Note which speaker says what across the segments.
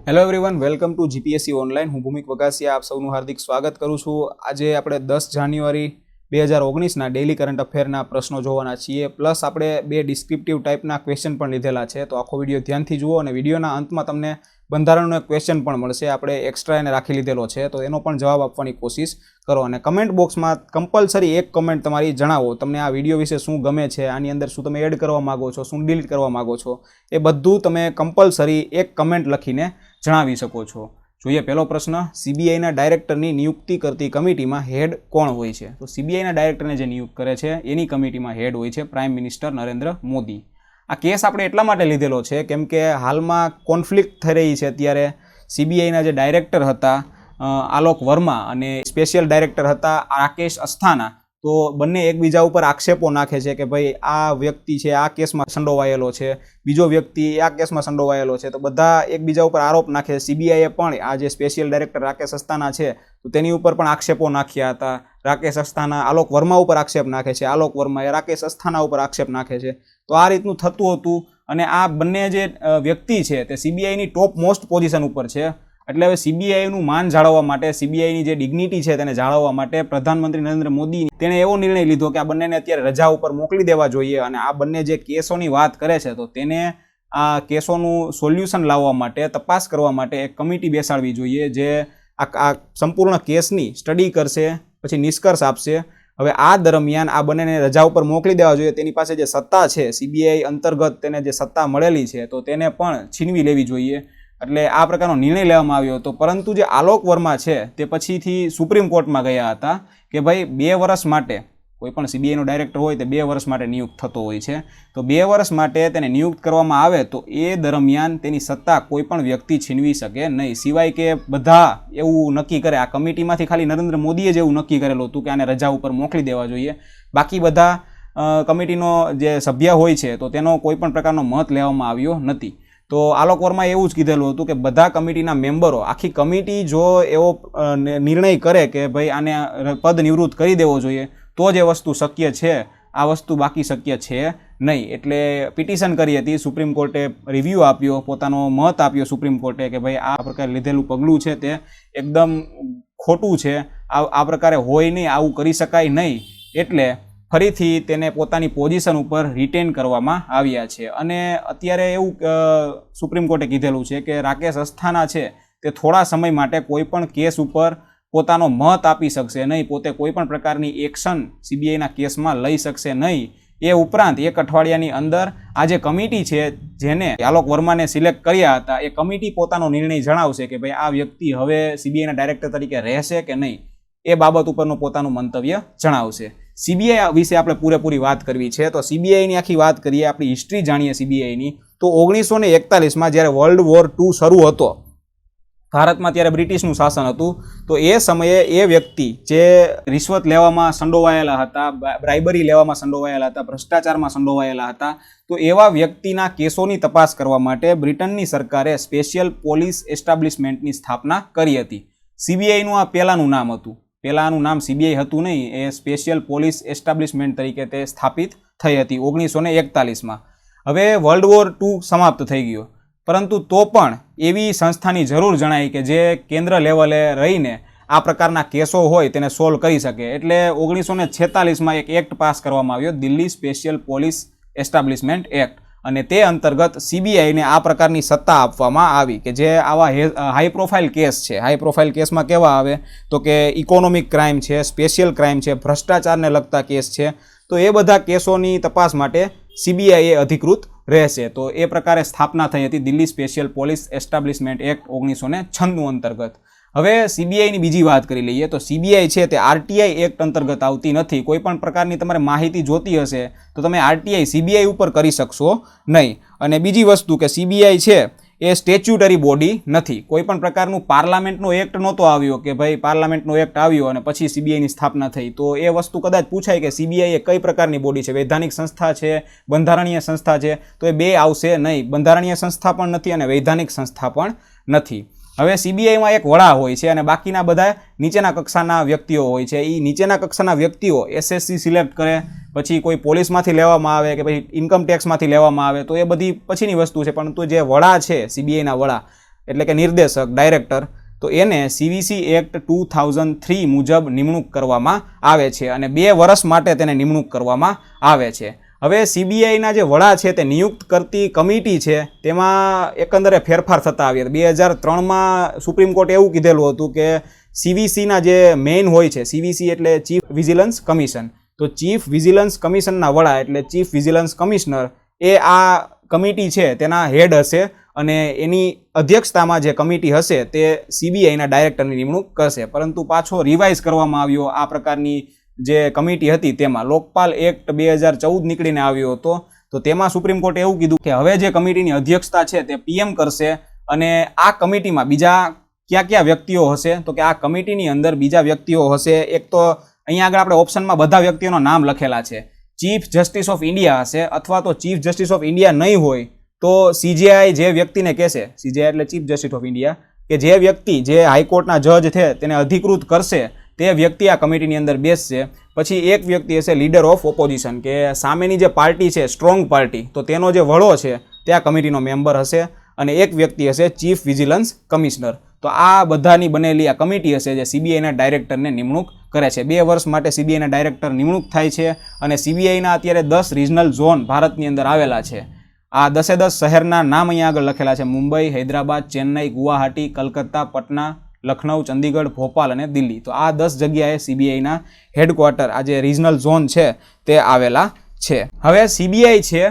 Speaker 1: Hello everyone, welcome to GPSC online. હું ભૂમિક વગાસિયા આપ સૌનું હાર્દિક સ્વાગત કરું છું। આજે આપણે 10 જાન્યુઆરી 2019ના ડેઇલી કરંટ અફેરના પ્રશ્નો જોવાના છીએ, પ્લસ આપણે બે ડિસ્ક્રિપ્ટિવ ટાઈપના ક્વેશ્ચન પણ લીધેલા છે। તો આખો વિડીયો ધ્યાનથી જુઓ અને વિડીયોના અંતમાં તમને બંધારણનો એક ક્વેશ્ચન પણ મળશે, આપણે એક્સ્ટ્રા એને રાખી લીધેલો છે, તો એનો પણ જવાબ આપવાની કોશિશ કરો। અને કમેન્ટ બોક્સમાં કમ્પલસરી એક કમેન્ટ તમારી જણાવો તમને આ વિડીયો વિશે શું ગમે છે, આની અંદર શું તમે એડ કરવા માગો છો, શું ડિલીટ કરવા માગો છો, એ બધું તમે કમ્પલસરી એક કમેન્ટ લખીને જણાવી શકો છો। જોઈએ પહેલો પ્રશ્ન, સીબીઆઈના ડાયરેક્ટરની નિયુક્તિ કરતી કમિટીમાં હેડ કોણ હોય છે? તો સીબીઆઈના ડાયરેક્ટરને જે નિયુક્ત કરે છે એની કમિટીમાં હેડ હોય છે પ્રાઇમ મિનિસ્ટર નરેન્દ્ર મોદી। આ કેસ આપણે એટલા માટે લીધેલો છે કેમ કે હાલમાં કોન્ફ્લિક્ટ થઈ રહી છે અત્યારે સીબીઆઈના જે ડાયરેક્ટર હતા આલોક વર્મા અને સ્પેશિયલ ડાયરેક્ટર હતા રાકેશ અસ્થાના, તો બંને એકબીજા ઉપર આક્ષેપો નાખે છે કે ભાઈ આ વ્યક્તિ છે આ કેસમાં સંડોવાયેલો છે, બીજો વ્યક્તિ આ કેસમાં સંડોવાયેલો છે, તો બધા એકબીજા ઉપર આરોપ નાખે છે। સીબીઆઈએ પણ આ જે સ્પેશિયલ ડાયરેક્ટર રાકેશ અસ્થાના છે તો તેની ઉપર પણ આક્ષેપો નાખ્યા હતા। રાકેશ અસ્થાના આલોક વર્મા ઉપર આક્ષેપ નાખે છે, આલોક વર્માએ રાકેશ અસ્થાના ઉપર આક્ષેપ નાખે છે। તો આ રીતનું થતું હતું અને આ બંને જે વ્યક્તિ છે તે સીબીઆઈની ટોપ મોસ્ટ પોઝિશન ઉપર છે। એટલે હવે સીબીઆઈનું માન જાળવવા માટે, સીબીઆઈની જે ડિગ્નિટી છે તેને જાળવવા માટે પ્રધાનમંત્રી નરેન્દ્ર મોદી તેણે એવો નિર્ણય લીધો કે આ બંનેને અત્યારે રજા ઉપર મોકલી દેવા જોઈએ અને આ બંને જે કેસોની વાત કરે છે તો તેને આ કેસોનું સોલ્યુશન લાવવા માટે, તપાસ કરવા માટે એક કમિટી બેસાડવી જોઈએ જે આ સંપૂર્ણ કેસની સ્ટડી કરશે, પછી નિષ્કર્ષ આપશે। હવે આ દરમિયાન આ બંનેને રજા ઉપર મોકલી દેવા જોઈએ, તેની પાસે જે સત્તા છે સીબીઆઈ અંતર્ગત તેને જે સત્તા મળેલી છે તો તેને પણ છીનવી લેવી જોઈએ। એટલે આ પ્રકારનો નિર્ણય લેવામાં આવ્યો હતો, પરંતુ જે આલોક વર્મા છે તે પછીથી સુપ્રીમ કોર્ટમાં ગયા હતા કે ભાઈ 2 વર્ષ માટે કોઈ પણ સીબીઆઈનો ડાયરેક્ટર હોય તે 2 વર્ષ માટે નિયુક્ત થતો હોય છે, તો 2 વર્ષ માટે તેને નિયુક્ત કરવામાં આવે તો એ દરમિયાન તેની સત્તા કોઈ પણ વ્યક્તિ છીનવી શકે નહીં, સિવાય કે બધા એવું નક્કી કરે। આ કમિટીમાંથી ખાલી નરેન્દ્ર મોદીએ જ એવું નક્કી કરેલું હતું કે આને રજા ઉપર મોકલી દેવા જોઈએ, બાકી બધા કમિટીનો જે સભ્ય હોય છે તો તેનો કોઈ પણ પ્રકારનો મત લેવામાં આવ્યો નથી। તો આલોક વર્માએ એવું જ કીધેલું હતું કે બધા કમિટીના મેમ્બરો, આખી કમિટી જો એવો નિર્ણય કરે કે ભાઈ આને પદ નિવૃત્ત કરી દેવો જોઈએ તો જ એ વસ્તુ શક્ય છે, આ વસ્તુ બાકી શક્ય છે નહીં। એટલે પિટિશન કરી હતી, સુપ્રીમ કોર્ટે રિવ્યૂ આપ્યો, પોતાનો મત આપ્યો સુપ્રીમ કોર્ટે કે ભાઈ આ પ્રકારે લીધેલું પગલું છે તે એકદમ ખોટું છે, આ પ્રકારે હોય નહીં, આવું કરી શકાય નહીં, એટલે ફરીથી તેને પોતાની પોઝિશન ઉપર રિટેન કરવામાં આવ્યા છે। અને અત્યારે એવું સુપ્રીમ કોર્ટે કીધેલું છે કે રાકેશ અસ્થાના છે તે થોડા સમય માટે કોઈ પણ કેસ ઉપર પોતાનો મત આપી શકશે નહીં, પોતે કોઈ પણ પ્રકારની એક્શન સીબીઆઈના કેસમાં લઈ શકશે નહીં। એ ઉપરાંત 1 અઠવાડિયાની અંદર આ જે કમિટી છે જેને આલોક વર્માને સિલેક્ટ કર્યા હતા એ કમિટી પોતાનો નિર્ણય જણાવશે કે ભાઈ આ વ્યક્તિ હવે સીબીઆઈના ડાયરેક્ટર તરીકે રહેશે કે નહીં, એ બાબત ઉપરનું પોતાનું મંતવ્ય જણાવશે। સીબીઆઈ વિશે આપણે પૂરેપૂરી વાત કરવી છે, તો સીબીઆઈની આખી વાત કરીએ, આપણી હિસ્ટ્રી જાણીએ સીબીઆઈની, તો 1941માં જ્યારે વર્લ્ડ વોર II શરૂ હતો ભારતમાં, ત્યારે બ્રિટિશનું શાસન હતું, તો એ સમયે એ વ્યક્તિ જે રિશ્વત લેવામાં સંડોવાયેલા હતા, બ્રાઇબરી લેવામાં સંડોવાયેલા હતા, ભ્રષ્ટાચારમાં સંડોવાયેલા હતા, તો એવા વ્યક્તિના કેસોની તપાસ કરવા માટે બ્રિટનની સરકારે સ્પેશિયલ પોલીસ એસ્ટાબ્લિશમેન્ટની સ્થાપના કરી હતી। સીબીઆઈનું આ પહેલાંનું નામ હતું, પહેલાંનું નામ સીબીઆઈ હતું નહીં, એ સ્પેશિયલ પોલીસ એસ્ટાબ્લિશમેન્ટ તરીકે તે સ્થાપિત થઈ હતી 1941માં। હવે વર્લ્ડ વોર II સમાપ્ત થઈ ગયો, પરંતુ તો પણ એવી સંસ્થાની જરૂર જણાય કે જે કેન્દ્ર લેવલે રહીને આ પ્રકારના કેસો હોય તેને સોલ્વ કરી શકે। એટલે 1946માં એક એક્ટ પાસ કરવામાં આવ્યો, Delhi special police establishment act, અને તે અંતર્ગત સીબીઆઈને આ પ્રકારની સત્તા આપવામાં આવી કે જે આવા હાઈ પ્રોફાઇલ કેસ છે, હાઈ પ્રોફાઇલ કેસમાં કેવા આવે તો કે ઇકોનોમિક ક્રાઇમ છે, સ્પેશિયલ ક્રાઇમ છે, ભ્રષ્ટાચારને લગતા કેસ છે, તો એ બધા કેસોની તપાસ માટે સીબીઆઈ અધિકૃત રહેશે। તો એ પ્રકારે સ્થાપના થઈ હતી Delhi special police establishment act 1996 અંતર્ગત। હવે સીબીઆઈની બીજી વાત કરી લઈએ, તો સીબીઆઈ છે તે આરટીઆઈ એક્ટ અંતર્ગત આવતી નથી। કોઈ પણ પ્રકારની તમારે માહિતી જોતી હશે તો તમે આરટીઆઈ સીબીઆઈ ઉપર કરી શકશો નહીં। અને બીજી વસ્તુ કે સીબીઆઈ છે એ સ્ટેચ્યુટરી બોડી નથી, કોઈ પણ પ્રકારનું પાર્લામેન્ટનો એક્ટ નહોતો આવ્યો કે ભાઈ પાર્લામેન્ટનો એક્ટ આવ્યો અને પછી સીબીઆઈની સ્થાપના થઈ, તો એ વસ્તુ કદાચ પૂછાય કે સીબીઆઈ એ કઈ પ્રકારની બોડી છે, વૈધાનિક સંસ્થા છે, બંધારણીય સંસ્થા છે, તો એ બે આવશે નહીં, બંધારણીય સંસ્થા પણ નથી અને વૈધાનિક સંસ્થા પણ નથી। હવે સીબીઆઈમાં એક વડા હોય છે અને બાકીના બધા નીચેના કક્ષાના વ્યક્તિઓ હોય છે। એ નીચેના કક્ષાના વ્યક્તિઓ એસએસસી સિલેક્ટ કરે, પછી કોઈ પોલીસમાંથી લેવામાં આવે કે પછી ઇન્કમ ટેક્સમાંથી લેવામાં આવે, તો એ બધી પછીની વસ્તુ છે, પરંતુ જે વડા છે સીબીઆઈના વડા એટલે કે નિર્દેશક, ડાયરેક્ટર, તો એને CVC એક્ટ 2003 મુજબ નિમણૂક કરવામાં આવે છે અને 2 વર્ષ માટે તેને નિમણૂક કરવામાં આવે છે. હવે CBIના જે વડા છે તે નિયુક્ત કરતી કમિટી છે તેમાં એકંદરે ફેરફાર થતા આવ્યા. 2003માં સુપ્રીમ કોર્ટે એવું કીધેલું હતું કે CVCના જે મેઇન હોય છે, CVC એટલે ચીફ વિજિલન્સ કમિશન, તો ચીફ વિજિલન્સ કમિશનના વડા એટલે ચીફ વિજિલન્સ કમિશનર એ આ કમિટી છે તેના હેડ હશે અને એની અધ્યક્ષતામાં જે કમિટી હશે તે CBIના ડાયરેક્ટરની નિમણૂક કરશે. પરંતુ પાછો રિવાઇઝ કરવામાં આવ્યો આ પ્રકારની જે કમિટી હતી તેમાં. લોકપાલ એક્ટ 2014 નીકળીને આવ્યો હતો, તો તેમાં સુપ્રીમ કોર્ટે એવું કીધું કે હવે જે કમિટીની અધ્યક્ષતા છે તે PM કરશે અને આ કમિટીમાં બીજા કયા વ્યક્તિઓ હશે, તો કે આ કમિટીની અંદર બીજા વ્યક્તિઓ હશે. એક તો અહીંયા આગળ આપણે ઓપ્શનમાં બધા વ્યક્તિઓના નામ લખેલા છે. ચીફ જસ્ટિસ ઓફ ઇન્ડિયા હશે, અથવા તો ચીફ જસ્ટિસ ઓફ ઇન્ડિયા નહીં હોય તો CJI જે વ્યક્તિને કહેશે, CJI એટલે ચીફ જસ્ટિસ ઓફ ઇન્ડિયા, કે જે વ્યક્તિ જે હાઈકોર્ટના જજ છે તેને અધિકૃત કરશે તે વ્યક્તિ આ કમિટીની અંદર બેસશે. પછી એક વ્યક્તિ હશે લીડર ઓફ ઓપોઝિશન, કે સામેની જે પાર્ટી છે સ્ટ્રોંગ પાર્ટી, તો તેનો જે વડો છે તે આ કમિટીનો મેમ્બર હશે. અને એક વ્યક્તિ હશે ચીફ વિજિલન્સ કમિશનર. તો આ બધાની બનેલી આ કમિટી હશે જે CBIના ડાયરેક્ટરને નિમણૂક કરે છે. 2 વર્ષ માટે CBIના ડાયરેક્ટર નિમણૂક થાય છે અને CBIના અત્યારે 10 રિજનલ ઝોન ભારતની અંદર આવેલા છે. આ 10 શહેરના નામ અહીંયા આગળ લખેલા છે: મુંબઈ, હૈદરાબાદ, ચેન્નઈ, ગુવાહાટી, કલકત્તા, પટના, લખનઉ, ચંદીગઢ, ભોપાલ અને દિલ્હી. તો આ 10 જગ્યાએ CBIના હેડક્વાર્ટર, આ જે રિજનલ ઝોન છે તે આવેલા છે. હવે CBI છે,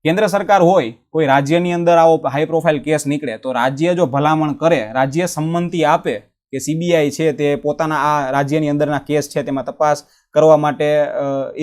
Speaker 1: કેન્દ્ર સરકાર હોય, કોઈ રાજ્યની અંદર આવો હાઈ પ્રોફાઇલ કેસ નીકળે તો રાજ્ય જો ભલામણ કરે, રાજ્ય સંમતિ આપે કે CBI છે તે પોતાના આ રાજ્યની અંદરના કેસ છે તેમાં તપાસ કરવા માટે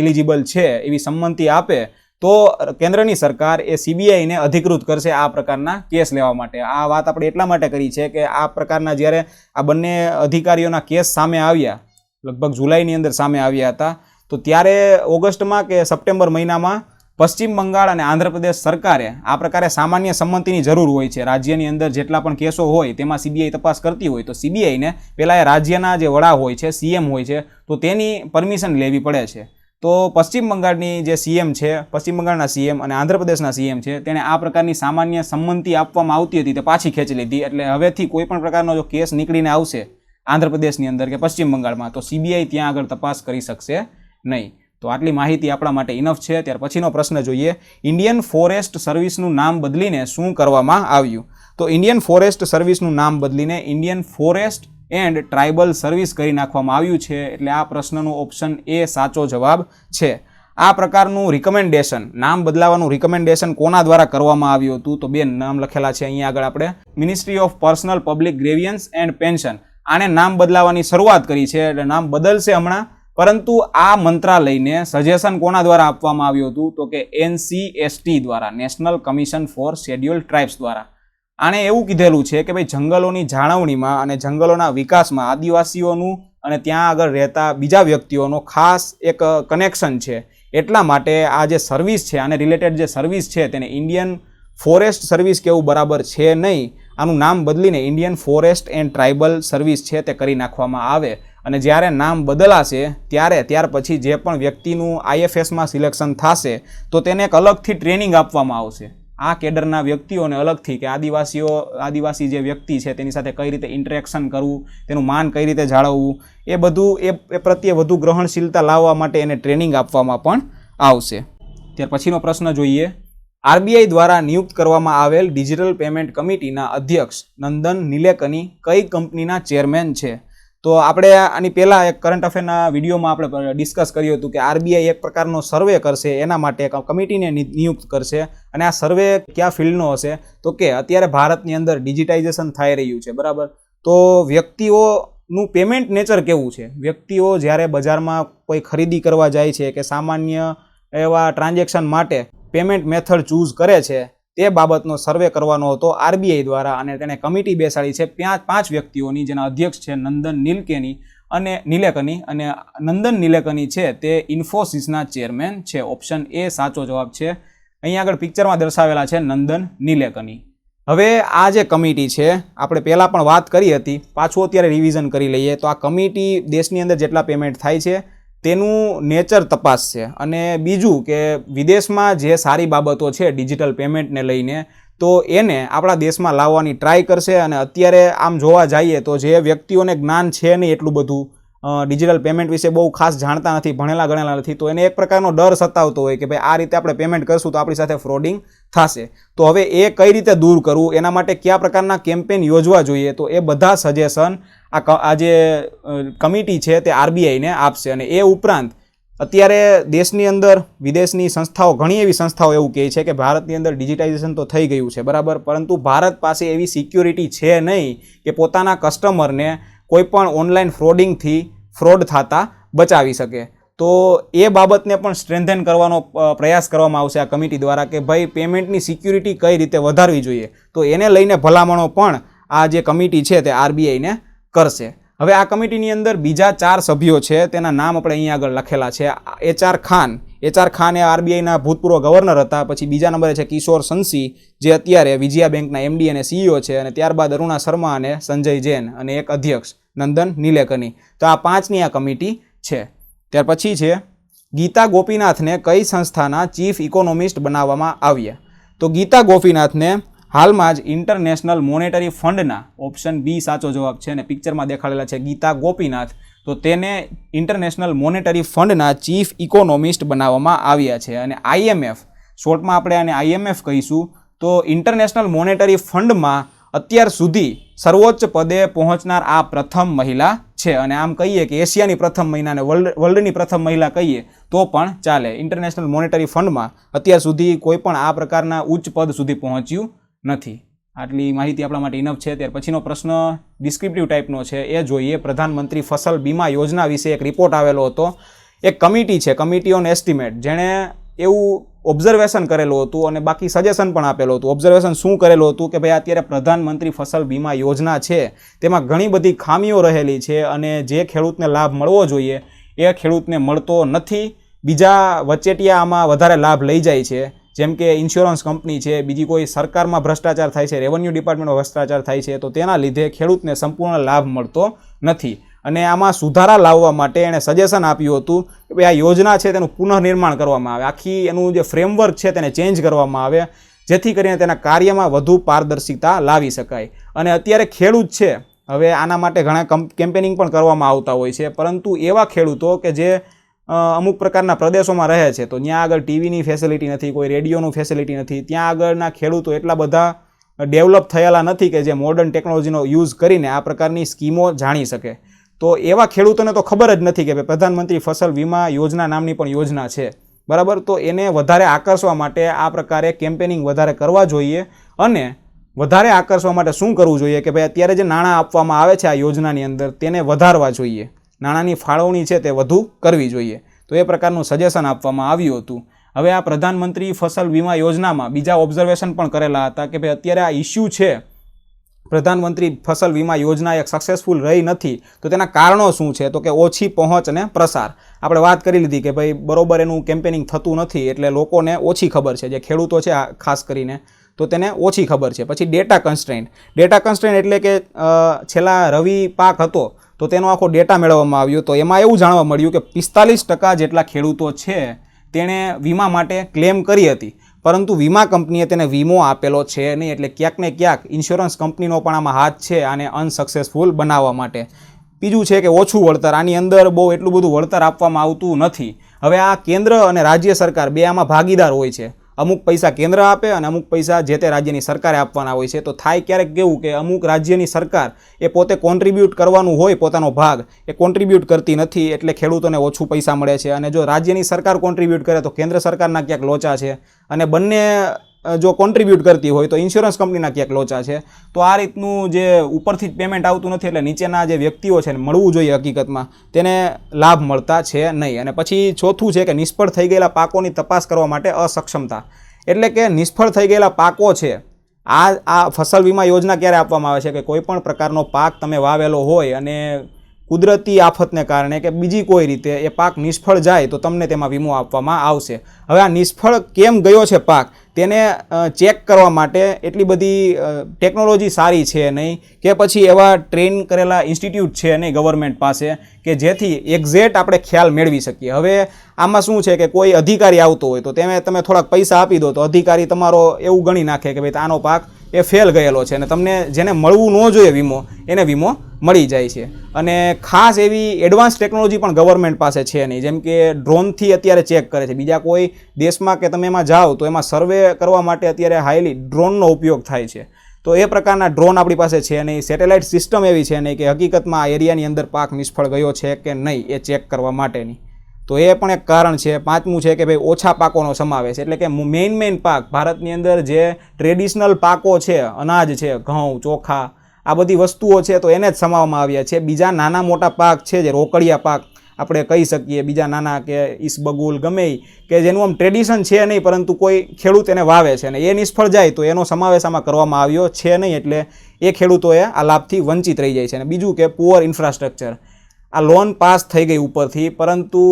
Speaker 1: એલિજિબલ છે એવી સંમતિ આપે, તો કેન્દ્રની સરકાર એ CBIને અધિકૃત કરશે આ પ્રકારના કેસ લેવા માટે. આ વાત આપણે એટલા માટે કરી છે કે આ પ્રકારના જ્યારે આ બંને અધિકારીઓના કેસ સામે આવ્યા, લગભગ જુલાઈની અંદર સામે આવ્યા હતા, તો ત્યારે ઓગસ્ટમાં કે સપ્ટેમ્બર મહિનામાં પશ્ચિમ બંગાળ અને આંધ્રપ્રદેશ સરકારે આ પ્રકારે સામાન્ય સંમતિની જરૂર હોય છે. રાજ્યની અંદર જેટલા પણ કેસો હોય તેમાં CBI તપાસ કરતી હોય તો CBIને પહેલાં એ રાજ્યના જે વડા હોય છે, CM હોય છે, તો તેની પરમિશન લેવી પડે છે. તો પશ્ચિમ બંગાળની જે CM છે, પશ્ચિમ બંગાળના CM અને આંધ્રપ્રદેશના CM છે, તેને આ પ્રકારની સામાન્ય સંમતિ આપવામાં આવતી હતી તે પાછી ખેંચી લીધી. એટલે હવેથી કોઈ પણ પ્રકારનો જો કેસ નીકળીને આવશે આંધ્રપ્રદેશની અંદર કે પશ્ચિમ બંગાળમાં, તો CBI ત્યાં આગળ તપાસ કરી શકશે નહીં. તો આટલી માહિતી આપણા માટે ઇનફ છે. ત્યાર પછીનો પ્રશ્ન જોઈએ: ઇન્ડિયન ફોરેસ્ટ સર્વિસનું નામ બદલીને શું કરવામાં આવ્યું? તો ઇન્ડિયન ફોરેસ્ટ સર્વિસનું નામ બદલીને Indian forest and tribal service કરી નાખવામાં આવ્યું છે. એટલે આ પ્રશ્નનો ઓપ્શન A સાચો જવાબ છે. આ પ્રકારનું રિકમેન્ડેશન, નામ બદલાવાનું રિકમેન્ડેશન કોના દ્વારા કરવામાં આવ્યું હતું? તો 2 નામ લખેલા છે અહીંયા આગળ આપણે. Ministry of personnel public grievances and pension, આને નામ બદલાવાની શરૂઆત કરી છે, એટલે નામ બદલશે હમણાં. પરંતુ આ મંત્રાલયને સજેશન કોના દ્વારા આપવામાં આવ્યું હતું? તો કે NCST દ્વારા, national commission four scheduled tribes દ્વારા. આણે એવું કીધેલું છે કે ભાઈ જંગલોની જાળવણીમાં અને જંગલોના વિકાસમાં આદિવાસીઓનું અને ત્યાં આગળ રહેતા બીજા વ્યક્તિઓનો ખાસ એક કનેક્શન છે. એટલા માટે આ જે સર્વિસ છે, આને રિલેટેડ જે સર્વિસ છે તેને ઇન્ડિયન ફોરેસ્ટ સર્વિસ કેવું બરાબર છે નહીં, આનું નામ બદલીને Indian forest and tribal service છે તે કરી નાખવામાં આવે. અને જ્યારે નામ બદલાશે ત્યાર પછી જે પણ વ્યક્તિનું IFSમાં સિલેક્શન થશે તો તેને એક અલગથી ટ્રેનિંગ આપવામાં આવશે. આ કેડરના વ્યક્તિઓને અલગથી, કે આદિવાસી જે વ્યક્તિ છે તેની સાથે કઈ રીતે ઇન્ટરેક્શન કરવું, તેનું માન કઈ રીતે જાળવવું, એ બધું એ પ્રત્યે વધુ ગ્રહણશીલતા લાવવા માટે એને ટ્રેનિંગ આપવામાં પણ આવશે. ત્યાર પછીનો પ્રશ્ન જોઈએ: RBI દ્વારા નિયુક્ત કરવામાં આવેલ ડિજિટલ પેમેન્ટ કમિટીના અધ્યક્ષ નંદન નિલેકની કઈ કંપનીના ચેરમેન છે? તો આપણે આની પહેલાં એક કરંટ અફેરના વિડીયોમાં આપણે ડિસ્કસ કર્યું હતું કે RBI એક પ્રકારનો સર્વે કરશે, એના માટે એક કમિટીને નિયુક્ત કરશે. અને આ સર્વે કયા ફિલ્ડનો હશે? તો કે અત્યારે ભારતની અંદર ડિજિટાઇઝેશન થઈ રહ્યું છે, બરાબર? તો વ્યક્તિઓનું પેમેન્ટ નેચર કેવું છે? વ્યક્તિઓ જ્યારે બજારમાં કોઈ ખરીદી કરવા જાય છે કે સામાન્ય એવા ટ્રાન્ઝેક્શન માટે પેમેન્ટ મેથડ ચૂઝ કરે છે, તે બાબતનો સર્વે કરવાનો હતો RBI દ્વારા. અને તેને કમિટી બેસાડી છે 5 વ્યક્તિઓની, જેના અધ્યક્ષ છે નંદન નિલેકની. અને નંદન નિલેકની છે તે ઇન્ફોસિસના ચેરમેન છે. ઓપ્શન A સાચો જવાબ છે. અહીંયા આગળ પિક્ચરમાં દર્શાવેલા છે નંદન નિલેકની. હવે આ જે કમિટી છે, આપણે પહેલાં પણ વાત કરી હતી, પાછું અત્યારે રિવિઝન કરી લઈએ. તો આ કમિટી દેશની અંદર જેટલા પેમેન્ટ થાય છે તેનું નેચર તપાસશે. અને બીજું કે વિદેશમાં જે સારી બાબતો છે ડિજિટલ પેમેન્ટને લઈને તો એને આપણા દેશમાં લાવવાની ટ્રાય કરશે. અને અત્યારે આમ જોવા જઈએ તો જે વ્યક્તિઓને જ્ઞાન છે નહીં એટલું બધું ડિજિટલ પેમેન્ટ વિશે બહુ ખાસ જાણતા નથી, ભણેલા ગણેલા નથી, તો એને એક પ્રકારનો ડર સતાવતો હોય કે ભાઈ આ રીતે આપણે પેમેન્ટ કરશું તો આપણી સાથે ફ્રોડિંગ થશે. તો હવે એ કઈ રીતે દૂર કરવું, એના માટે કયા પ્રકારના કેમ્પેન યોજવા જોઈએ, તો એ બધા સજેશન આ જે કમિટી છે તે આરબીઆઈને આપશે. અને એ ઉપરાંત અત્યારે દેશની અંદર વિદેશની સંસ્થાઓ, ઘણી એવી સંસ્થાઓ એવું કહે છે કે ભારતની અંદર ડિજિટાઇઝેશન તો થઈ ગયું છે બરાબર, પરંતુ ભારત પાસે એવી સિક્યોરિટી છે નહીં કે પોતાના કસ્ટમરને કોઈ પણ ઓનલાઈન ફ્રોડ થતા બચાવી શકે. તો એ બાબતને પણ સ્ટ્રેન્થન કરવાનો પ્રયાસ કરવામાં આવશે આ કમિટી દ્વારા કે ભાઈ પેમેન્ટની સિક્યુરિટી કઈ રીતે વધારવી જોઈએ. તો એને લઈને ભલામણો પણ આ જે કમિટી છે તે આરબીઆઈને કરશે. હવે આ કમિટીની અંદર બીજા 4 સભ્યો છે, તેના નામ આપણે અહીંયા આગળ લખેલા છે. HR ખાન એ આરબીઆઈના ભૂતપૂર્વ ગવર્નર હતા. પછી બીજા નંબરે છે કિશોર સંસી, જે અત્યારે વિજયા બેંકના MD અને CEO છે. અને ત્યારબાદ અરુણા શર્મા અને સંજય જૈન, અને એક અધ્યક્ષ નંદન નીલેકની. તો આ 5ની આ કમિટી છે. ત્યાર પછી છે ગીતા ગોપીનાથને કઈ સંસ્થાના ચીફ ઇકોનોમિસ્ટ બનાવવામાં આવ્યા. તો ગીતા ગોપીનાથને હાલમાં જ ઇન્ટરનેશનલ મોનેટરી ફંડના, ઓપ્શન બી સાચો જવાબ છે, અને પિક્ચરમાં દેખાડેલા છે ગીતા ગોપીનાથ, તો તેને ઇન્ટરનેશનલ મોનેટરી ફંડના ચીફ ઇકોનોમિસ્ટ બનાવવામાં આવ્યા છે. અને IMF, શોર્ટમાં આપણે આને IMF કહીશું, તો ઇન્ટરનેશનલ મોનેટરી ફંડમાં અત્યાર સુધી સર્વોચ્ચ પદે પહોંચનાર આ પ્રથમ મહિલા છે. અને આમ કહીએ કે એશિયાની પ્રથમ મહિલા અને વર્લ્ડની પ્રથમ મહિલા કહીએ તો પણ ચાલે. ઇન્ટરનેશનલ મોનેટરી ફંડમાં અત્યાર સુધી કોઈ પણ આ પ્રકારના ઉચ્ચ પદ સુધી પહોંચ્યું નથી. આટલી માહિતી આપણા માટે ઇનફ છે. ત્યાર પછીનો પ્રશ્ન ડિસ્ક્રિપ્ટિવ ટાઈપનો છે, એ જોઈએ. પ્રધાનમંત્રી ફસલ બીમા યોજના વિશે એક રિપોર્ટ આવેલો હતો. એક કમિટી છે, કમિટી ઓન એસ્ટિમેટ, જેણે એવું ઓબ્ઝર્વેશન કરેલું હતું અને બાકી સજેશન પણ આપેલું હતું. ઓબ્ઝર્વેશન શું કરેલું હતું કે ભાઈ અત્યારે પ્રધાનમંત્રી ફસલ બીમા યોજના છે તેમાં ઘણી બધી ખામીઓ રહેલી છે, અને જે ખેડૂતને લાભ મળવો જોઈએ એ ખેડૂતને મળતો નથી. બીજા વચેટિયા આમાં વધારે લાભ લઈ જાય છે, જેમ કે ઇન્સ્યોરન્સ કંપની છે, બીજી કોઈ સરકારમાં ભ્રષ્ટાચાર થાય છે, રેવન્યુ ડિપાર્ટમેન્ટમાં ભ્રષ્ટાચાર થાય છે, તો તેના લીધે ખેડૂતને સંપૂર્ણ લાભ મળતો નથી. અને આમાં સુધારા લાવવા માટે એણે સજેશન આપ્યું હતું કે ભાઈ આ યોજના છે તેનું પુનઃનિર્માણ કરવામાં આવે, આખી એનું જે ફ્રેમવર્ક છે તેને ચેન્જ કરવામાં આવે, જેથી કરીને તેના કાર્યમાં વધુ પારદર્શિતા લાવી શકાય. અને અત્યારે ખેડૂત છે, હવે આના માટે ઘણા કેમ્પેનિંગ પણ કરવામાં આવતા હોય છે, પરંતુ એવા ખેડૂતો કે જે અમુક પ્રકારના પ્રદેશોમાં રહે છે, તો ત્યાં આગળ ટીવીની ફેસિલિટી નથી, કોઈ રેડિયોનું ફેસિલિટી નથી, ત્યાં આગળના ખેડૂતો એટલા બધા ડેવલપ થયેલા નથી કે જે મોડર્ન ટેકનોલોજીનો યુઝ કરીને આ પ્રકારની સ્કીમો જાણી શકે. તો એવા ખેડૂતોને તો ખબર જ નથી કે પ્રધાનમંત્રી ફસલ વીમા યોજના નામની પણ યોજના છે બરાબર. તો એને વધારે આકર્ષવા માટે આ પ્રકારે કેમ્પેનિંગ વધારે કરવા જોઈએ. અને વધારે આકર્ષવા માટે શું કરવું જોઈએ કે ભાઈ અત્યારે જે નાણાં આપવામાં આવે છે આ યોજનાની અંદર તેને વધારવા જોઈએ, નાણાંની ફાળવણી છે તે વધુ કરવી જોઈએ. તો એ પ્રકારનું સજેશન આપવામાં આવ્યું હતું. હવે આ પ્રધાનમંત્રી ફસલ વીમા યોજનામાં બીજા ઓબ્ઝર્વેશન પણ કરેલા હતા કે ભાઈ અત્યારે આ ઇસ્યુ છે, પ્રધાનમંત્રી ફસલ વીમા યોજના એક સક્સેસફુલ રહી નથી, તો તેના કારણો શું છે, તો કે ઓછી પહોંચ અને પ્રસાર. આપણે વાત કરી લીધી કે ભાઈ બરોબર એનું કેમ્પેનિંગ થતું નથી, એટલે લોકોને ઓછી ખબર છે, જે ખેડૂતો છે ખાસ કરીને, તો તેને ઓછી ખબર છે. પછી ડેટા કન્સ્ટ્રેન્ટ એટલે કે છેલ્લા રવિ પાક હતો તો તેનો આખો ડેટા મેળવવામાં આવ્યો, તો એમાં એવું જાણવા મળ્યું કે 45% જેટલા ખેડૂતો છે તેણે વીમા માટે ક્લેમ કરી હતી, પરંતુ વીમા કંપનીએ તેને વીમો આપેલો છે નહીં. એટલે ક્યાંક ને ક્યાંક ઇન્સ્યોરન્સ કંપનીનો પણ આમાં હાથ છે આને અનસક્સેસફુલ બનાવવા માટે. બીજું છે કે ઓછું વળતર, આની અંદર બહુ એટલું બધું વળતર આપવામાં આવતું નથી. હવે આ કેન્દ્ર અને રાજ્ય સરકાર બે આમાં ભાગીદાર હોય છે, અમુક પૈસા કેન્દ્ર આપે અને અમુક પૈસા જે તે રાજ્યની સરકારે આપવાના હોય છે. તો થાય ક્યારેક કેવું કે અમુક રાજ્યની સરકાર એ પોતે કોન્ટ્રીબ્યુટ કરવાનું હોય, પોતાનો ભાગ એ કોન્ટ્રીબ્યુટ કરતી નથી, એટલે ખેડૂતોને ઓછું પૈસા મળે છે. અને જો રાજ્યની સરકાર કોન્ટ્રીબ્યુટ કરે તો કેન્દ્ર સરકારના ક્યાંક લોચા છે, અને બંને જો કોન્ટ્રીબ્યુટ કરતી હોય તો ઇન્સ્યોરન્સ કંપનીના ક્યાંક લોચા છે. તો આ રીતનું જે ઉપરથી જ પેમેન્ટ આવતું નથી, એટલે નીચેના જે વ્યક્તિઓ છે ને મળવું જોઈએ હકીકતમાં, તેને લાભ મળતા છે નહીં. અને પછી ચોથું છે કે નિષ્ફળ થઈ ગયેલા પાકોની તપાસ કરવા માટે અસક્ષમતા. એટલે કે નિષ્ફળ થઈ ગયેલા પાકો છે, આ ફસલ વીમા યોજના ક્યારે આપવામાં આવે છે કે કોઈ પણ પ્રકારનો પાક તમે વાવેલો હોય અને કુદરતી આફતને કારણે કે બીજી કોઈ રીતે એ પાક નિષ્ફળ જાય તો તમને તેમાં વીમો આપવામાં આવશે. હવે આ નિષ્ફળ કેમ ગયો છે પાક તેને ચેક કરવા માટે એટલી બધી ટેકનોલોજી સારી છે નહીં કે પછી એવા ટ્રેન કરેલા ઇન્સ્ટિટ્યૂટ છે નહીં ગવર્મેન્ટ પાસે કે જેથી એક્ઝેક્ટ આપણે ખ્યાલ મેળવી શકીએ. હવે આમાં શું છે કે કોઈ અધિકારી આવતો હોય તો તમે થોડાક પૈસા આપી દો તો અધિકારી તમારો એવું ગણી નાખે કે ભાઈ આનો પાક એ ફેલ ગયેલો છે અને તમને જેને મળવું ન જોઈએ વીમો એને વીમો મળી જાય છે. અને ખાસ એવી એડવાન્સ ટેકનોલોજી પણ ગવર્મેન્ટ પાસે છે નહીં, જેમ કે ડ્રોનથી અત્યારે ચેક કરે છે. બીજા કોઈ દેશમાં કે તમે એમાં જાઓ તો એમાં સર્વે કરવા માટે અત્યારે હાઈલી ડ્રોનનો ઉપયોગ થાય છે. તો એ પ્રકારના ડ્રોન આપણી પાસે છે નહીં. સેટેલાઇટ સિસ્ટમ એવી છે નહીં કે હકીકતમાં આ એરિયાની અંદર પાક નિષ્ફળ ગયો છે કે નહીં એ ચેક કરવા માટેની. તો એ પણ એક કારણ છે. પાંચમું છે કે ભાઈ ઓછા પાકોનો સમાવેશ, એટલે કે મેઇન પાક ભારતની અંદર જે ટ્રેડિશનલ પાકો છે, અનાજ છે, ઘઉં, ચોખા, આ બધી વસ્તુઓ છે તો એને જ સમાવવામાં આવ્યા છે. બીજા નાના મોટા પાક છે જે રોકડિયા પાક આપણે કહી શકીએ, બીજા નાના કે ઈસબગુલ ગમે કે જેનું આમ ટ્રેડિશન છે નહીં પરંતુ કોઈ ખેડૂત એને વાવે છે અને એ નિષ્ફળ જાય તો એનો સમાવેશ આમાં કરવામાં આવ્યો છે નહીં, એટલે એ ખેડૂતોએ આ લાભથી વંચિત રહી જાય છે. અને બીજું કે પુઅર ઇન્ફ્રાસ્ટ્રક્ચર, આ લોન પાસ થઈ ગઈ ઉપરથી પરંતુ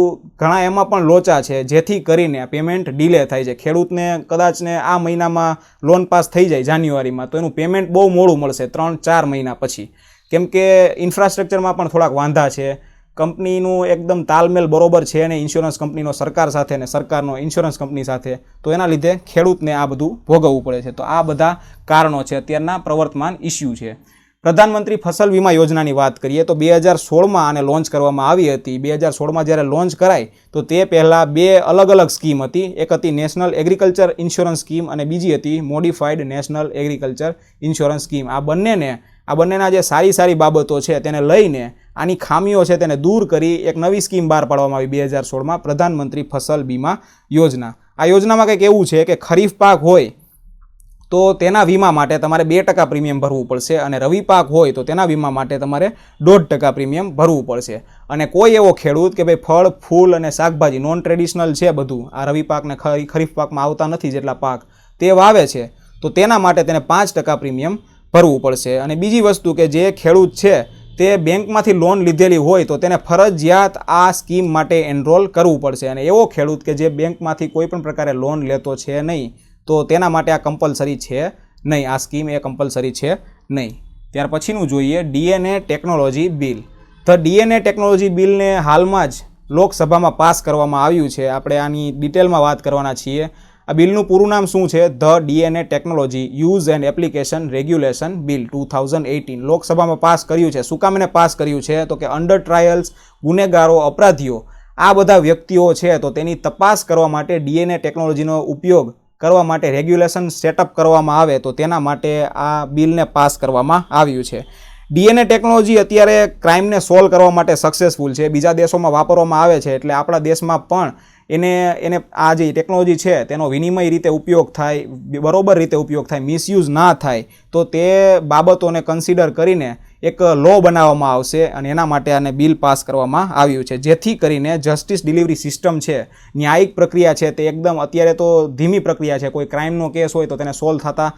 Speaker 1: ઘણા એમાં પણ લોચા છે જેથી કરીને પેમેન્ટ ડિલે થાય છે. ખેડૂતને કદાચને આ મહિનામાં લોન પાસ થઈ જાય જાન્યુઆરીમાં તો એનું પેમેન્ટ બહુ મોડું મળશે 3-4 મહિના પછી, કેમ કે ઇન્ફ્રાસ્ટ્રક્ચરમાં પણ થોડાક વાંધા છે. કંપનીનું એકદમ તાલમેલ બરોબર છે અને ઇન્સ્યોરન્સ કંપનીનો સરકાર સાથે ને સરકારનો ઇન્સ્યોરન્સ કંપની સાથે, તો એના લીધે ખેડૂતને આ બધું ભોગવવું પડે છે. તો આ બધા કારણો છે, અત્યારના પ્રવર્તમાન ઇસ્યુ છે. પ્રધાનમંત્રી ફસલ વીમા યોજનાની વાત કરીએ તો 2016માં આને લોન્ચ કરવામાં આવી હતી. 2016માં જ્યારે લોન્ચ કરાય તો તે પહેલાં 2 અલગ અલગ સ્કીમ હતી. એક હતી નેશનલ એગ્રીકલ્ચર ઇન્સ્યોરન્સ સ્કીમ અને બીજી હતી modified national agriculture insurance scheme. આ બંનેના જે સારી બાબતો છે તેને લઈને આની ખામીઓ છે તેને દૂર કરી એક નવી સ્કીમ બહાર પાડવામાં આવી 2016માં, પ્રધાનમંત્રી ફસલ બીમા યોજના. આ યોજનામાં કંઈક એવું છે કે ખરીફ પાક હોય તો તેના વીમા માટે તમારે 2% પ્રીમિયમ ભરવું પડશે અને રવિ પાક હોય તો તેના વીમા માટે તમારે 1.5% પ્રીમિયમ ભરવું પડશે. અને કોઈ એવો ખેડૂત કે ભાઈ ફળ, ફૂલ અને શાકભાજી નોન ટ્રેડિશનલ છે બધું, આ રવિ પાક ને ખરીફ પાકમાં આવતા નથી જેટલા પાક તે વાવે છે તો તેના માટે તેને 5% પ્રીમિયમ ભરવું પડશે. અને બીજી વસ્તુ કે જે ખેડૂત છે તે બેંકમાંથી લોન લીધેલી હોય તો તેને ફરજિયાત આ સ્કીમ માટે એનરોલ કરવું પડશે. અને એવો ખેડૂત કે જે બેંકમાંથી કોઈ પણ પ્રકારે લોન લેતો છે નહીં તો તેના માટે આ કમ્પલસરી છે નહીં, આ સ્કીમ એ કમ્પલસરી છે નહીં. ત્યાર પછીનું જોઈએ DNA technology bill. The DNA technology બિલને હાલમાં જ લોકસભામાં પાસ કરવામાં આવ્યું છે. આપણે આની ડિટેલમાં વાત કરવાના છીએ. આ બિલનું પૂરું નામ શું છે? The DNA technology use and application regulation bill 2018 લોકસભામાં પાસ કર્યું છે. શું કામ એને પાસ કર્યું છે? તો કે અંડર ટ્રાયલ્સ, ગુનેગારો, અપરાધીઓ આ બધા વ્યક્તિઓ છે તો તેની તપાસ કરવા માટે DNA ટેકનોલોજીનો ઉપયોગ કરવા માટે રેગ્યુલેશન સેટઅપ કરવામાં આવે તો તેના માટે આ બિલને પાસ કરવામાં આવ્યું છે. DNA ટેકનોલોજી અત્યારે ક્રાઇમને સોલ્વ કરવા માટે સક્સેસફુલ છે. બીજા દેશોમાં વાપરવામાં આવે છે એટલે આપણા દેશમાં પણ એને આ જે ટેકનોલોજી છે તેનો વિનિમય રીતે ઉપયોગ થાય, બરોબર રીતે ઉપયોગ થાય, મિસયુઝ ના થાય તો તે બાબતોને કન્સિડર કરીને એક લો બનાવવામાં આવશે અને એના માટે આને બિલ પાસ કરવામાં આવ્યું છે. જેથી કરીને જસ્ટિસ ડિલિવરી સિસ્ટમ છે, ન્યાયિક પ્રક્રિયા છે તે એકદમ અત્યારે તો ધીમી પ્રક્રિયા છે. કોઈ ક્રાઇમનો કેસ હોય તો તેને સોલ્વ થતાં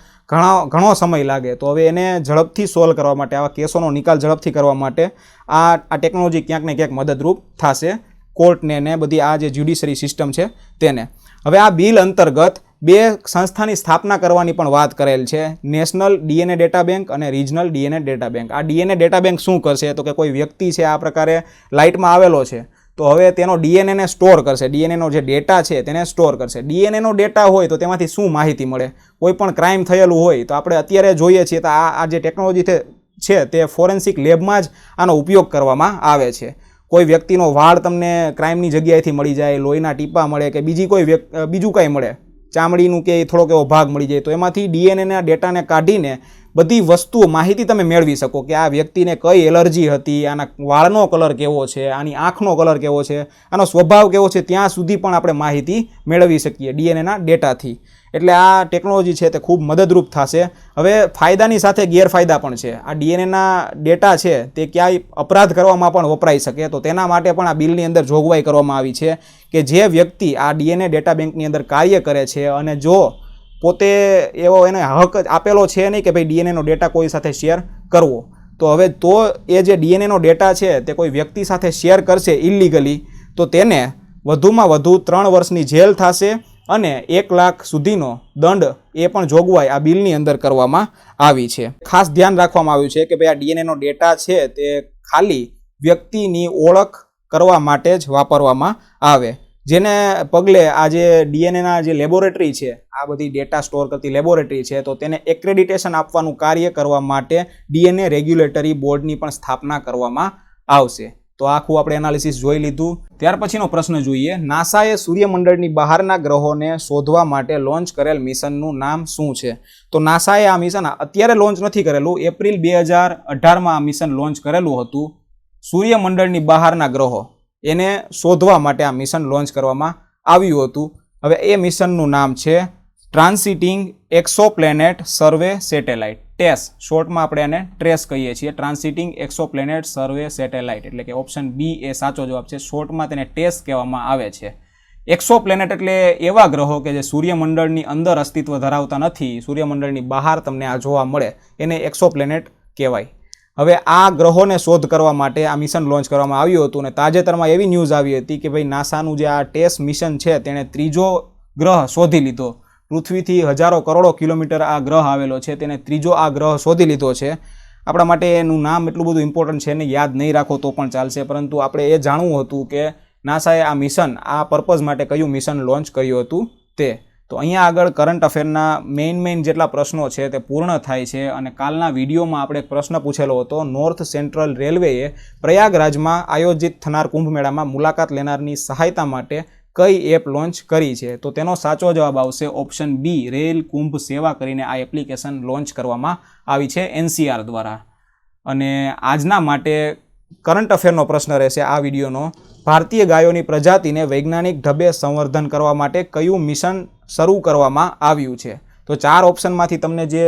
Speaker 1: ઘણો સમય લાગે, તો હવે એને ઝડપથી સોલ્વ કરવા માટે, આવા કેસોનો નિકાલ ઝડપથી કરવા માટે આ ટેકનોલોજી ક્યાંક ને ક્યાંક મદદરૂપ થશે કોર્ટને ને બધી આ જે જ્યુડિશરી સિસ્ટમ છે તેને. હવે આ બિલ અંતર્ગત 2 સંસ્થાની સ્થાપના કરવાની પણ વાત કરેલ છે, નેશનલ DNA ડેટા બેંક અને રિજનલ DNA ડેટા બેંક. આ DNA ડેટા બેંક શું કરશે? તો કે કોઈ વ્યક્તિ છે આ પ્રકારે લાઇટમાં આવેલો છે તો હવે તેનો DNA ને સ્ટોર કરશે, DNAનો જે ડેટા છે તેને સ્ટોર કરશે. DNAનો ડેટા હોય તો તેમાંથી શું માહિતી મળે? કોઈ પણ ક્રાઇમ થયેલું હોય તો આપણે અત્યારે જોઈએ છીએ તો આ જે ટેકનોલોજી છે તે ફોરેન્સિક લેબમાં જ આનો ઉપયોગ કરવામાં આવે છે. કોઈ વ્યક્તિનો વાળ તમને ક્રાઇમની જગ્યાએથી મળી જાય, લોહીના ટીપા મળે કે બીજું કાંઈ મળે, ચામડીનું કે થોડોક એવો ભાગ મળી જાય તો એમાંથી DNAના ડેટાને કાઢીને બધી વસ્તુઓ માહિતી તમે મેળવી શકો કે આ વ્યક્તિને કઈ એલર્જી હતી, આના વાળનો કલર કેવો છે, આની આંખનો કલર કેવો છે, આનો સ્વભાવ કેવો છે, ત્યાં સુધી પણ આપણે માહિતી મેળવી શકીએ DNAના ડેટાથી. એટલે આ ટેકનોલોજી છે તે ખૂબ મદદરૂપ થશે. હવે ફાયદાની સાથે ગેરફાયદા પણ છે. આ DNAના ડેટા છે તે ક્યાંય અપરાધ કરવામાં પણ વપરાઈ શકે તો તેના માટે પણ આ બિલની અંદર જોગવાઈ કરવામાં આવી છે કે જે વ્યક્તિ આ DNA ડેટા બેંકની અંદર કાર્ય કરે છે અને જો પોતે એવો એને હક આપેલો છે નહીં કે ભાઈ DNAનો ડેટા કોઈ સાથે શેર કરવો, તો હવે તો એ જે ડીએનએનો ડેટા છે તે કોઈ વ્યક્તિ સાથે શેર કરશે ઇલીગલી તો તેને વધુમાં વધુ 3 વર્ષની જેલ થશે અને 1 લાખ સુધીનો દંડ એ પણ જોગવાઈ આ બિલની અંદર કરવામાં આવી છે. ખાસ ધ્યાન રાખવામાં આવ્યું છે કે ભાઈ આ ડીએનએનો ડેટા છે તે ખાલી વ્યક્તિની ઓળખ કરવા માટે જ વાપરવામાં આવે, જેને પગલે આ જે ડીએનએના જે લેબોરેટરી છે, આ બધી ડેટા સ્ટોર કરતી લેબોરેટરી છે, તો તેને એક્રેડિટેશન આપવાનું કાર્ય કરવા માટે ડીએનએ રેગ્યુલેટરી બોર્ડની પણ સ્થાપના કરવામાં આવશે. તો આખું આપણે એનાલિસિસ જોઈ લીધું. ત્યાર પછીનો પ્રશ્ન જોઈએ. નાસાએ સૂર્યમંડળની બહારના ગ્રહોને શોધવા માટે લોન્ચ કરેલ મિશનનું નામ શું છે? તો નાસાએ આ મિશન અત્યારે લોન્ચ નથી કરેલું, એપ્રિલ 2018માં આ મિશન લોન્ચ કરેલું હતું. સૂર્યમંડળની બહારના ગ્રહો એને શોધવા માટે આ મિશન લોન્ચ કરવામાં આવ્યું હતું. હવે એ મિશનનું નામ છે ટ્રાન્સિટિંગ એક્સોપ્લેનેટ સર્વે સેટેલાઇટ, ટેસ, શોર્ટમાં આપણે એને ટ્રેસ કહીએ છીએ. ટ્રાન્સિટિંગ એક્સોપ્લેનેટ સર્વે સેટેલાઇટ, એટલે કે ઓપ્શન બી એ સાચો જવાબ છે. શોર્ટમાં તેને ટેસ કહેવામાં આવે છે. એક્સોપ્લેનેટ એટલે એવા ગ્રહો કે જે સૂર્યમંડળની અંદર અસ્તિત્વ ધરાવતા નથી, સૂર્યમંડળની બહાર તમને આ જોવા મળે, એને એક્સોપ્લેનેટ કહેવાય. હવે આ ગ્રહોને શોધ કરવા માટે આ મિશન લોન્ચ કરવામાં આવ્યું હતું અને તાજેતરમાં એવી ન્યૂઝ આવી હતી કે ભાઈ નાસાનું જે આ ટેસ મિશન છે તેણે 3જો ગ્રહ શોધી લીધો. પૃથ્વીથી હજારો કરોડો કિલોમીટર આ ગ્રહ આવેલો છે, તેને 3જો આ ગ્રહ શોધી લીધો છે. આપણા માટે એનું નામ એટલું બધું ઇમ્પોર્ટન્ટ છે, એને યાદ નહીં રાખો તો પણ ચાલશે, પરંતુ આપણે એ જાણવું હતું કે નાસાએ આ મિશન, આ પર્પઝ માટે કયું મિશન લોન્ચ કર્યું હતું તે. તો અહીંયા આગળ કરંટ અફેરના મેઇન જેટલા પ્રશ્નો છે તે પૂર્ણ થાય છે. અને કાલના વિડીયોમાં આપણે એક પ્રશ્ન પૂછેલો હતો, નોર્થ સેન્ટ્રલ રેલવેએ પ્રયાગરાજમાં આયોજિત થનાર કુંભ મેળામાં મુલાકાત લેનારની સહાયતા માટે કઈ એપ લોન્ચ કરી છે? તો તેનો સાચો જવાબ આવશે ઓપ્શન બી, રેલ કુંભ સેવા કરીને આ એપ્લિકેશન લોન્ચ કરવામાં આવી છે NCR દ્વારા. અને આજના માટે કરંટ અફેરનો પ્રશ્ન રહેશે આ વિડીયોનો, ભારતીય ગાયોની પ્રજાતિને વૈજ્ઞાનિક ઢબે સંવર્ધન કરવા માટે કયું મિશન શરૂ કરવામાં આવ્યું છે? તો 4 ઓપ્શનમાંથી તમને જે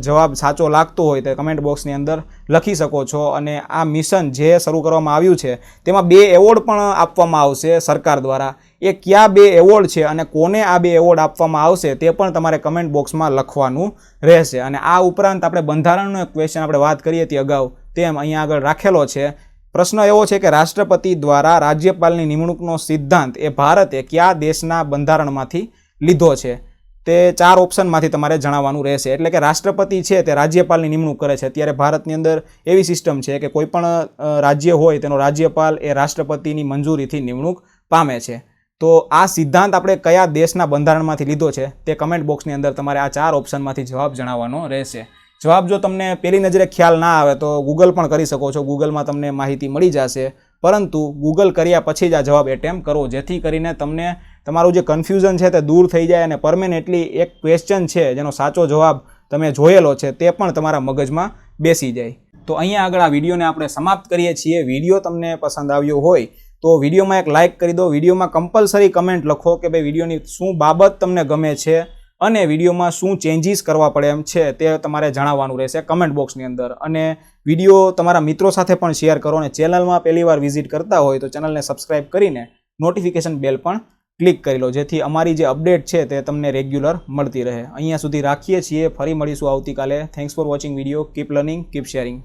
Speaker 1: જવાબ સાચો લાગતો હોય તે કમેન્ટ બોક્સની અંદર લખી શકો છો. અને આ મિશન જે શરૂ કરવામાં આવ્યું છે તેમાં 2 એવોર્ડ પણ આપવામાં આવશે સરકાર દ્વારા. એ કયા 2 એવોર્ડ છે અને કોને આ 2 એવોર્ડ આપવામાં આવશે તે પણ તમારે કમેન્ટ બોક્સમાં લખવાનું રહેશે. અને આ ઉપરાંત આપણે બંધારણનો એક ક્વેશ્ચન આપણે વાત કરી હતી અગાઉ, તેમ અહીંયા આગળ રાખેલો છે. પ્રશ્ન એવો છે કે રાષ્ટ્રપતિ દ્વારા રાજ્યપાલની નિમણૂકનો સિદ્ધાંત એ ભારતે કયા દેશના બંધારણમાંથી લીધો છે? તે 4 ઓપ્શનમાંથી તમારે જણાવવાનું રહેશે. એટલે કે રાષ્ટ્રપતિ છે તે રાજ્યપાલની નિમણૂક કરે છે. અત્યારે ભારતની અંદર એવી સિસ્ટમ છે કે કોઈ પણ રાજ્ય હોય તેનો રાજ્યપાલ એ રાષ્ટ્રપતિની મંજૂરીથી નિમણૂક પામે છે. તો આ સિદ્ધાંત આપણે કયા દેશના બંધારણમાંથી લીધો છે તે કમેન્ટ બોક્સની અંદર તમારે આ 4 ઓપ્શનમાંથી જવાબ જણાવવાનો રહેશે. જવાબ જો તમને પહેલી નજરે ખ્યાલ ના આવે તો ગૂગલ પણ કરી શકો છો, ગૂગલમાં તમને માહિતી મળી જશે. પરંતુ ગૂગલ કર્યા પછી જ આ જવાબ એટેમ્પ કરો, જેથી કરીને તમને તમારું જે કન્ફ્યુઝન છે તે દૂર થઈ જાય અને પરમેનન્ટલી એક ક્વેશ્ચન છે જેનો સાચો જવાબ તમે જોયેલો છે તે પણ તમારા મગજમાં બેસી જાય. તો અહીંયા આગળ આ વિડીયોને આપણે સમાપ્ત કરીએ છીએ. વિડીયો તમને પસંદ આવ્યો હોય તો વિડીયોમાં એક લાઇક કરી દો. વિડીયોમાં કમ્પલસરી કમેન્ટ લખો કે ભાઈ વિડીયોની શું બાબત તમને ગમે છે અને વિડીયોમાં શું ચેન્જીસ કરવા પડે એમ છે તે તમારે જણાવવાનું રહેશે કમેન્ટ બોક્સની અંદર. અને વિડીયો તમારા મિત્રો સાથે પણ શેર કરો અને ચેનલમાં પહેલીવાર વિઝિટ કરતા હોય તો ચેનલને સબસ્ક્રાઇબ કરીને નોટિફિકેશન બેલ પણ ક્લિક કરી લો, જેથી અમારી જે અપડેટ છે તે તમને રેગ્યુલર મળતી રહે. અહીંયા સુધી રાખીએ છીએ, ફરી મળીશું આવતીકાલે. Thanks for watching video. Keep learning, keep sharing.